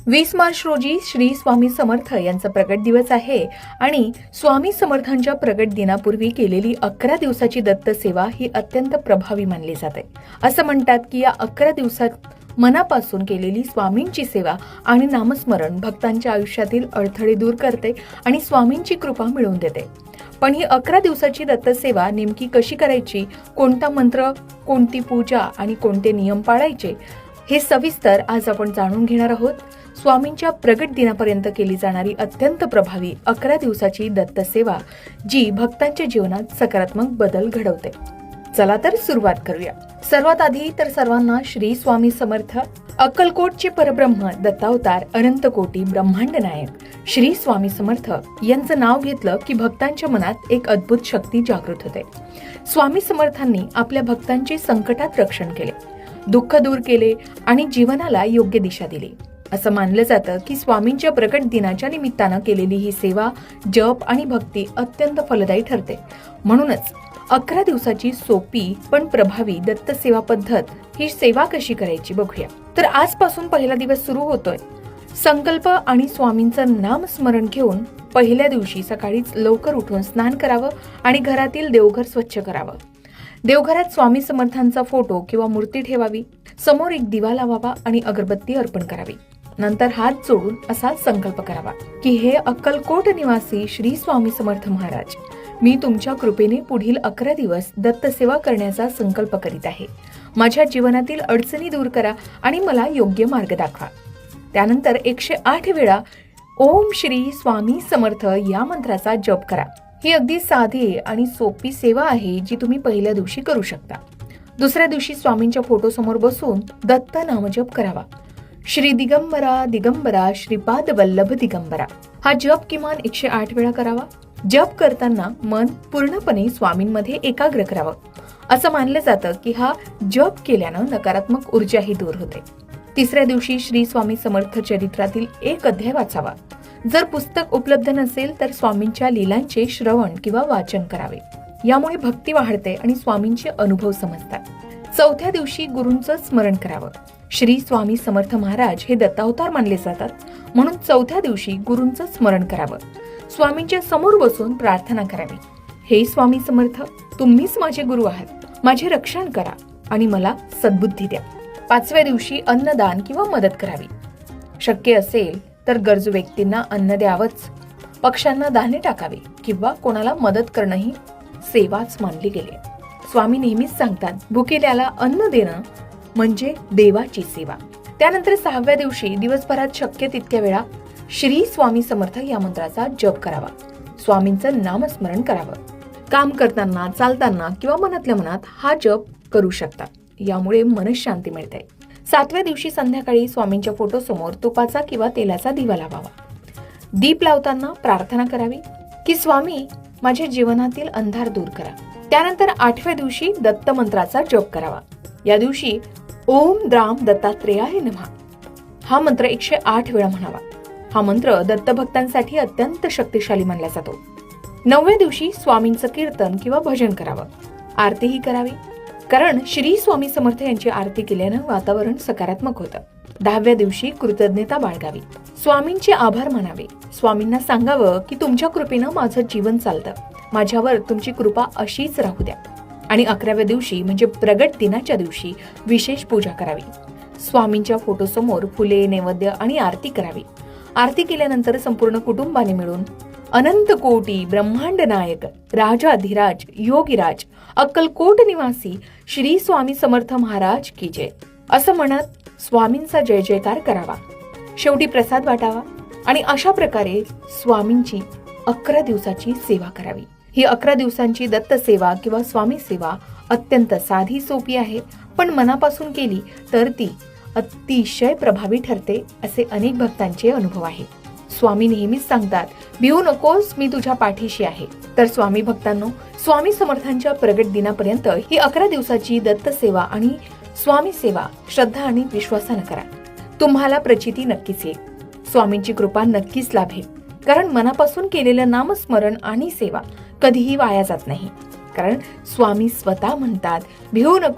20 मार्च रोजी श्री स्वामी समर्थ यांचा प्रगट दिवस आहे आणि स्वामी समर्थांच्या प्रगट दिनापूर्वी केलेली 11 दिवसाची दत्त सेवा ही अत्यंत प्रभावी मानली जाते. असं म्हणतात की या 11 दिवसात मनापासून केलेली स्वामींची सेवा आणि नामस्मरण भक्तांच्या आयुष्यातील अडथळे दूर करते आणि स्वामींची कृपा मिळवून देते. पण ही 11 दिवसाची दत्त सेवा नेमकी कशी करायची, कोणता मंत्र, कोणती पूजा आणि कोणते नियम पाळायचे हे सविस्तर आज आपण जाणून घेणार आहोत. स्वामींच्या प्रगट दिनापर्यंत केली जाणारी अत्यंत प्रभावी 11 दिवसाची दत्त सेवा जी भक्तांच्या जीवनात सकारात्मक बदल घडवते. चला तर सुरुवात करूया. सर्वात आधी तर सर्वांना श्री स्वामी समर्थ. अक्कलकोटचे परब्रह्म, दत्तावतार, अनंत कोटी ब्रह्मांड नायक श्री स्वामी समर्थ यांचं नाव घेतलं की भक्तांच्या मनात एक अद्भुत शक्ती जागृत होते. स्वामी समर्थांनी आपल्या भक्तांचे संकटात रक्षण केले, दुःख दूर केले आणि जीवनाला योग्य दिशा दिली. असं मानलं जातं की स्वामींच्या प्रगट दिनाच्या निमित्तानं केलेली ही सेवा, जप आणि भक्ती अत्यंत फलदायी ठरते. म्हणूनच 11 दिवसाची सोपी पण प्रभावी दत्त सेवा पद्धत, ही सेवा कशी करायची बघूया. तर आजपासून पहिला दिवस सुरू होतोय. संकल्प आणि स्वामींचं नामस्मरण घेऊन पहिल्या दिवशी सकाळीच लवकर उठून स्नान करावं आणि घरातील देवघर स्वच्छ करावं. देवघरात स्वामी समर्थांचा फोटो किंवा मूर्ती ठेवावी, समोर एक दिवा लावावा आणि अगरबत्ती अर्पण करावी. नंतर हात जोडून असा संकल्प करावा की हे अक्कलकोट निवासी श्री स्वामी समर्थ महाराज, मी तुमच्या कृपेने पुढील 11 दिवस दत्त सेवा करण्याचा संकल्प करीत आहे. माझ्या जीवनातील अडचणी दूर करा आणि मला योग्य मार्ग दाखवा. त्यानंतर 108 वेळा ओम श्री स्वामी समर्थ या मंत्राचा जप करा. ही अगदी साधी आणि सोपी सेवा आहे जी तुम्ही पहिल्या दिवशी करू शकता. दुसऱ्या दिवशी स्वामींच्या फोटो समोर बसून दत्त नामजप करावा. श्री दिगंबरा दिगंबरा श्रीपाद वल्लभ दिगंबरा हा जप किमान 108 वेळा करावा. जप करताना मन पूर्णपणे स्वामींमध्ये एकाग्र करावं. असं मानलं जातं की हा जप केल्यानं नकारात्मक ऊर्जाही दूर होते. तिसऱ्या दिवशी श्री स्वामी समर्थ चरित्रातील एक अध्याय वाचावा. जर पुस्तक उपलब्ध नसेल तर स्वामींच्या लीलांचे श्रवण किंवा वाचन करावे. यामुळे भक्ती वाढते आणि स्वामींचे अनुभव समजतात. चौथ्या दिवशी गुरूंचं स्मरण करावं. श्री स्वामी समर्थ महाराज हे दत्तावतार मानले जातात, म्हणून चौथ्या दिवशी गुरूंचं स्मरण करावं. स्वामींच्या समोर बसून प्रार्थना करावी. हे स्वामी समर्थ, तुम्हीच माझे गुरु आहात, माझे रक्षण करा आणि मला सद्बुद्धी द्या. पाचव्या दिवशी अन्नदान किंवा मदत करावी. शक्य असेल तर गरजू व्यक्तींना अन्न द्यावंच. पक्ष्यांना दाणे टाकावे किंवा कोणाला मदत करणंही सेवाच मानली गेली. स्वामी नेहमीच सांगतात, भुकेल्याला अन्न देणं म्हणजे देवाची सेवा. त्यानंतर 6व्या दिवशी दिवसभरात शक्य तितक्या वेळा श्री स्वामी समर्थ या मंत्राचा जप करावा. स्वामींचं नामस्मरण करावं. काम करताना, चालताना किंवा मनातल्या मनात हा जप करू शकता. यामुळे मनशांती मिळते. 7व्या दिवशी संध्याकाळी स्वामींच्या फोटो समोर तुपाचा किंवा तेलाचा दिवा लावावा. दीप लावताना प्रार्थना करावी की स्वामी, माझ्या जीवनातील अंधार दूर करा. त्यानंतर 8व्या दिवशी दत्त मंत्राचा जप करावा. या दिवशी ओम द्राम दत्तात्रेयाय नमः हा मंत्र 108 वेळा म्हणावा. हा मंत्र दत्त भक्तांसाठी अत्यंत शक्तिशाली मानला जातो. 9व्या दिवशी स्वामींचं कीर्तन किंवा भजन करावं. आरतीही करावी, कारण श्री स्वामी समर्थ यांची आरती केल्यानं वातावरण सकारात्मक होतं. 10व्या दिवशी कृतज्ञता बाळगावी. स्वामींचे आभार मानावे. स्वामींना सांगावं की तुमच्या कृपेनं माझं जीवन चालतं, माझ्यावर तुमची कृपा अशीच राहू द्या. आणि 11व्या दिवशी म्हणजे प्रगट दिनाच्या दिवशी विशेष पूजा करावी. स्वामींच्या फोटो समोर फुले, नैवेद्य आणि आरती करावी. आरती केल्यानंतर संपूर्ण कुटुंबाने मिळून अनंत कोटी ब्रह्मांड नायक राजाधिराज योगीराज अक्कलकोट निवासी श्री स्वामी समर्थ महाराज की जय असं म्हणत स्वामींचा जय जयकार करावा. शेवटी प्रसाद वाटावा आणि अशा प्रकारे स्वामींची 11 दिवसाची सेवा करावी. ही 11 दिवसांची दत्त सेवा किंवा स्वामी सेवा अत्यंत साधी, सोपी आहे, पण मनापासून केली तर ती अतिशय प्रभावी ठरते, असे अनेक भक्तांचे अनुभव आहेत. स्वामी नेहमीच सांगतात, भिवू नकोस, मी तुझ्या पाठीशी आहे. तर स्वामी भक्तांनो, स्वामी समर्थांच्या प्रगट दिनापर्यंत ही 11 दिवसाची दत्त सेवा आणि स्वामी सेवा श्रद्धा आणि विश्वासानं करा. तुम्हाला प्रचिती नक्कीच येईल. स्वामींची कृपा नक्कीच लाभेल, कारण मनापासून केलेलं नामस्मरण आणि सेवा कधीही वाया जात नाही. कारण स्वामी स्वतः म्हणतात, भिवू नको,